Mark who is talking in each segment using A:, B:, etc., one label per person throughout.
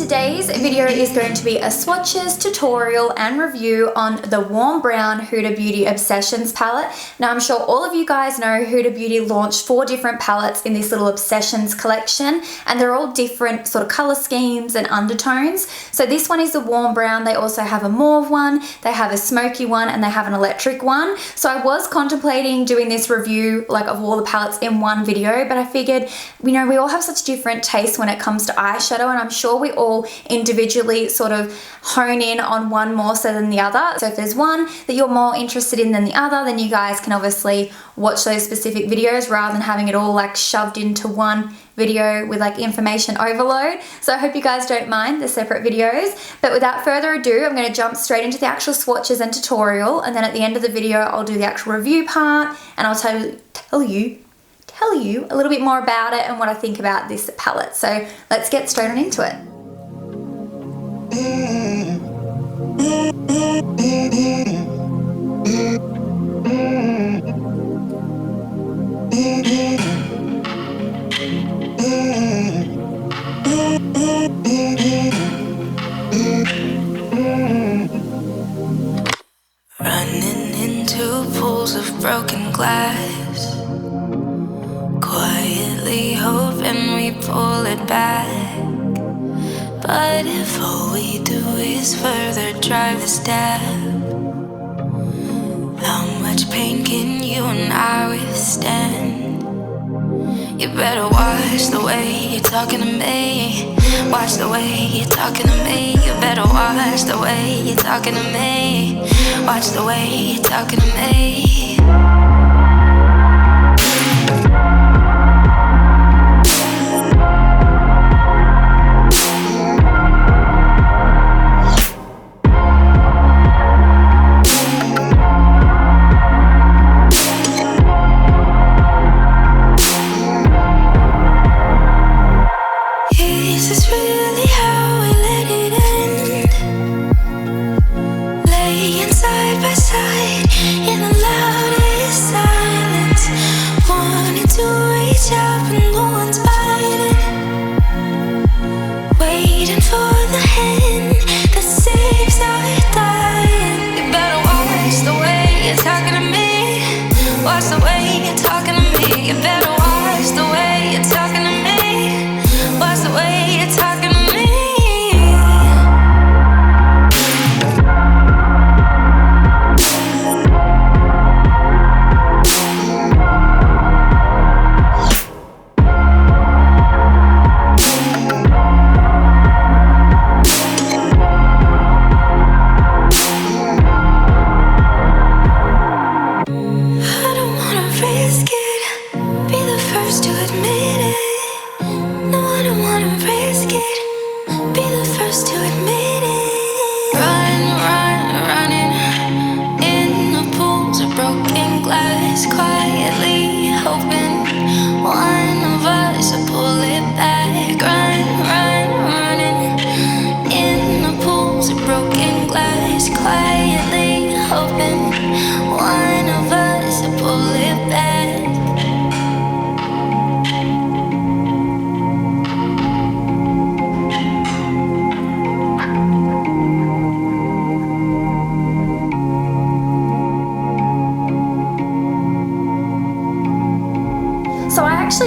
A: today's video is going to be a swatches, tutorial and review on the Warm Brown Huda Beauty Obsessions palette. Now I'm sure all of you guys know Huda Beauty launched 4 different palettes in this little Obsessions collection, and they're all different sort of color schemes and undertones. So this one is the Warm Brown. They also have a mauve one, they have a smoky one, and they have an electric one. So I was contemplating doing this review like of all the palettes in one video, but I figured, you know, we all have such different tastes when it comes to eyeshadow, and I'm sure we all individually sort of hone in on one more so than the other. So if there's one that you're more interested in than the other, then you guys can obviously watch those specific videos rather than having it all like shoved into one video with like information overload. So I hope you guys don't mind the separate videos. But without further ado, I'm going to jump straight into the actual swatches and tutorial, and then at the end of the video I'll do the actual review part and I'll tell you a little bit more about it and what I think about this palette. So let's get straight on into it.
B: Running into pools of broken glass, quietly hoping we pull it back. But if all we do is further drive the stab, how much pain can you and I withstand? You better watch the way you're talking to me. Watch the way you're talking to me. You better watch the way you're talking to me. Watch the way you're talking to me.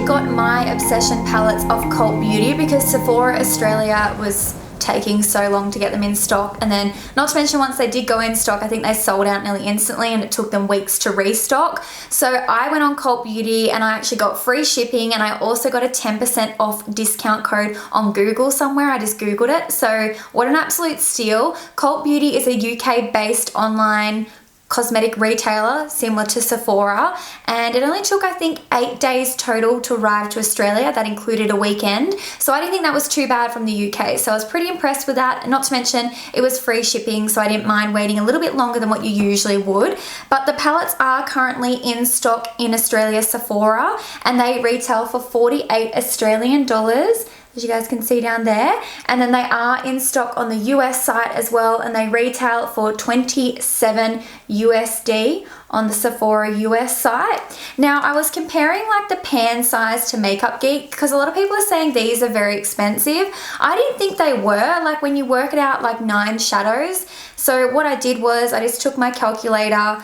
A: Got my Obsession palettes off Cult Beauty because Sephora Australia was taking so long to get them in stock, and then not to mention once they did go in stock, I think they sold out nearly instantly and it took them weeks to restock. So I went on Cult Beauty and I actually got free shipping, and I also got a 10% off discount code on Google somewhere. I just googled it. So what an absolute steal. Cult Beauty is a UK based online cosmetic retailer similar to Sephora, and it only took I think 8 days total to arrive to Australia. That included a weekend, so I didn't think that was too bad from the UK, so I was pretty impressed with that. And not to mention it was free shipping, so I didn't mind waiting a little bit longer than what you usually would. But the palettes are currently in stock in Australia Sephora, and they retail for 48 Australian dollars. as you guys can see down there. And then they are in stock on the US site as well, and they retail for $27 USD on the Sephora US site. Now I was comparing like the pan size to Makeup Geek because a lot of people are saying these are very expensive. I didn't think they were, like when you work it out, like 9 shadows. So what I did was I just took my calculator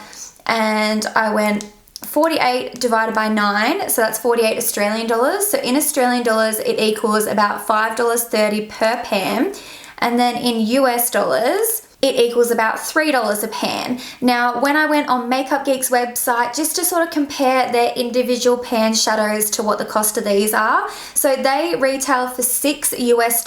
A: and I went 48 divided by 9, so that's 48 Australian dollars. So in Australian dollars, it equals about $5.30 per pan. And then in US dollars, it equals about $3 a pan. Now, when I went on Makeup Geek's website, just to sort of compare their individual pan shadows to what the cost of these are, so they retail for $6 US,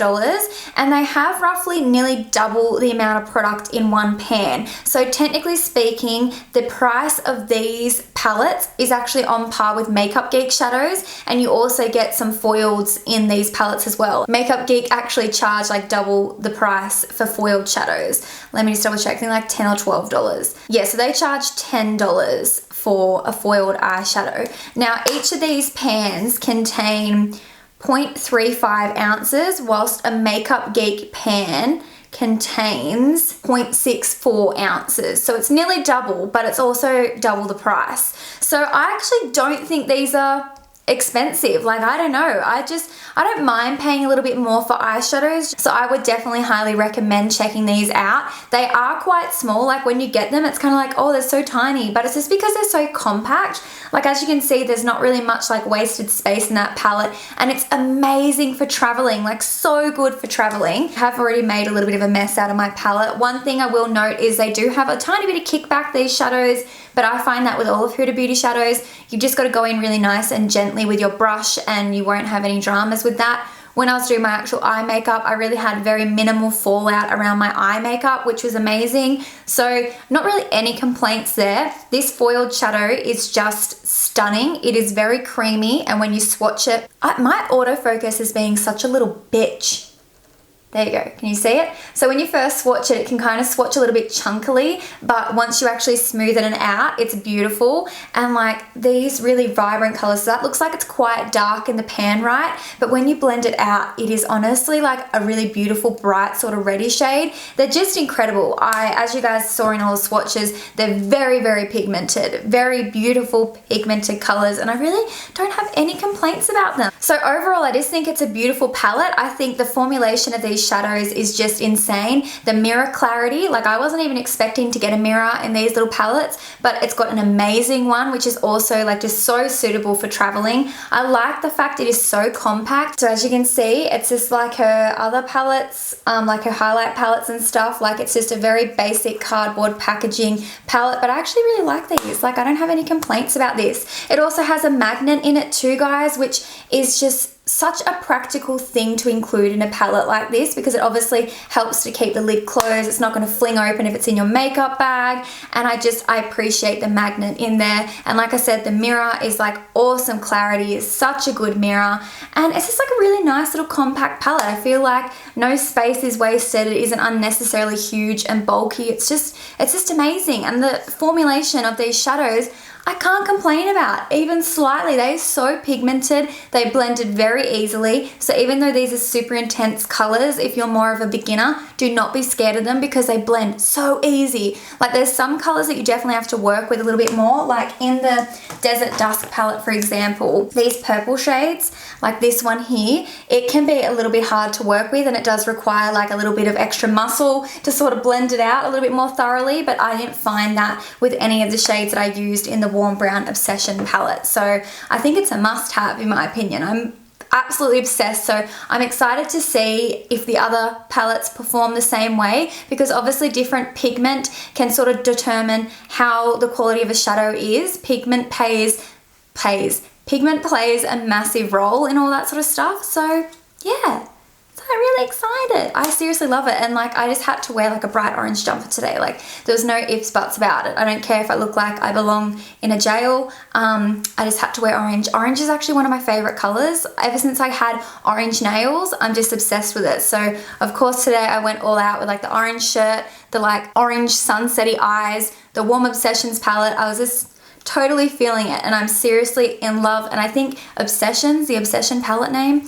A: and they have roughly nearly double the amount of product in one pan. So technically speaking, the price of these palettes is actually on par with Makeup Geek shadows, and you also get some foils in these palettes as well. Makeup Geek actually charge like double the price for foiled shadows. Let me just double check, I think like $10 or $12. Yeah, so they charge $10 for a foiled eyeshadow. Now, each of these pans contain 0.35 ounces, whilst a Makeup Geek pan contains 0.64 ounces. So it's nearly double, but it's also double the price. So I actually don't think these are expensive. Like, I don't know, I don't mind paying a little bit more for eyeshadows, so I would definitely highly recommend checking these out. They are quite small, like when you get them it's kind of like, oh, they're so tiny, but it's just because they're so compact. Like, as you can see, there's not really much like wasted space in that palette, and it's amazing for traveling, like so good for traveling. I have already made a little bit of a mess out of my palette. One thing I will note is they do have a tiny bit of kickback, these shadows, but I find that with all of Huda Beauty shadows, you've just got to go in really nice and gently with your brush and you won't have any dramas with that. When I was doing my actual eye makeup, I really had very minimal fallout around my eye makeup, which was amazing. So not really any complaints there. This foiled shadow is just stunning. It is very creamy, and when you swatch it, my autofocus is being such a little bitch. There you go, can you see it? So when you first swatch it, it can kind of swatch a little bit chunkily, but once you actually smoothen it out, it's beautiful. And like these really vibrant colors, so that looks like it's quite dark in the pan, right? But when you blend it out, it is honestly like a really beautiful, bright sort of reddy shade. They're just incredible. As you guys saw in all the swatches, they're very, very pigmented, very beautiful pigmented colors, and I really don't have any complaints about them. So overall, I just think it's a beautiful palette. I think the formulation of these shadows is just insane. The mirror clarity, like I wasn't even expecting to get a mirror in these little palettes, but it's got an amazing one, which is also like just so suitable for traveling. I like the fact it is so compact. So as you can see, it's just like her other palettes, like her highlight palettes and stuff. Like it's just a very basic cardboard packaging palette, but I actually really like these. Like I don't have any complaints about this. It also has a magnet in it too, guys, which is just such a practical thing to include in a palette like this, because it obviously helps to keep the lid closed. It's not going to fling open if it's in your makeup bag, and I appreciate the magnet in there. And like I said, the mirror is like awesome clarity. It's such a good mirror, and it's just like a really nice little compact palette. I feel like no space is wasted. It isn't unnecessarily huge and bulky. It's just amazing. And the formulation of these shadows, I can't complain about, even slightly. They're so pigmented, they blended very easily. So even though these are super intense colors, if you're more of a beginner, do not be scared of them because they blend so easy. Like there's some colors that you definitely have to work with a little bit more, like in the Desert Dusk palette, for example, these purple shades, like this one here, it can be a little bit hard to work with, and it does require like a little bit of extra muscle to sort of blend it out a little bit more thoroughly, but I didn't find that with any of the shades that I used in the Warm Brown Obsession palette. So I think it's a must-have in my opinion. I'm absolutely obsessed, so I'm excited to see if the other palettes perform the same way, because obviously different pigment can sort of determine how the quality of a shadow is. Pigment plays a massive role in all that sort of stuff. So yeah, so I'm really excited. I seriously love it. And like I just had to wear like a bright orange jumper today. Like there was no ifs buts about it. I don't care if I look like I belong in a jail. I just had to wear orange. Orange is actually one of my favorite colors. Ever since I had orange nails, I'm just obsessed with it. So of course today I went all out with like the orange shirt, the like orange sunsetty eyes, the Warm Obsessions palette. I was just totally feeling it, and I'm seriously in love. And I think Obsessions, the Obsession palette name,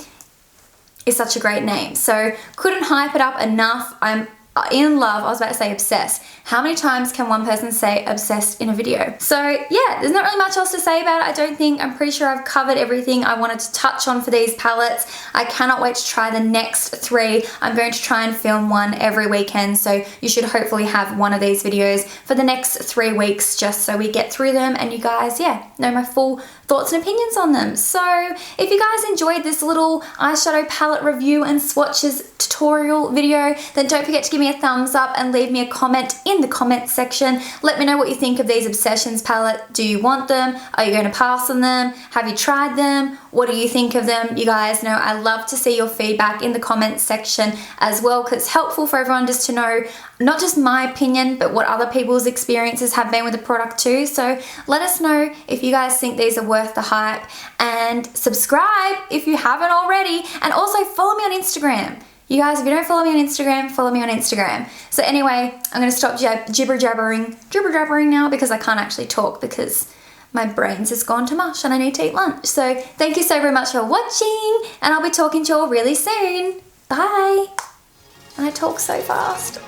A: is such a great name. So couldn't hype it up enough. I'm in love. I was about to say obsessed. How many times can one person say obsessed in a video? So yeah, there's not really much else to say about it, I don't think. I'm pretty sure I've covered everything I wanted to touch on for these palettes. I cannot wait to try the next 3. I'm going to try and film one every weekend, so you should hopefully have one of these videos for the next 3 weeks, just so we get through them and you guys, yeah, know my full thoughts and opinions on them. So if you guys enjoyed this little eyeshadow palette review and swatches tutorial video, then don't forget to give me a thumbs up and leave me a comment in the comment section. Let me know what you think of these Obsessions palette. Do you want them? Are you going to pass on them? Have you tried them? What do you think of them? You guys know I love to see your feedback in the comment section as well, because it's helpful for everyone just to know not just my opinion, but what other people's experiences have been with the product too. So let us know if you guys think these are worth the hype, and subscribe if you haven't already, and also follow me on Instagram. You guys, if you don't follow me on Instagram, follow me on Instagram. So anyway, I'm going to stop jibber jabbering now, because I can't actually talk because my brain's just gone to mush and I need to eat lunch. So thank you so very much for watching, and I'll be talking to you all really soon. Bye. And I talk so fast.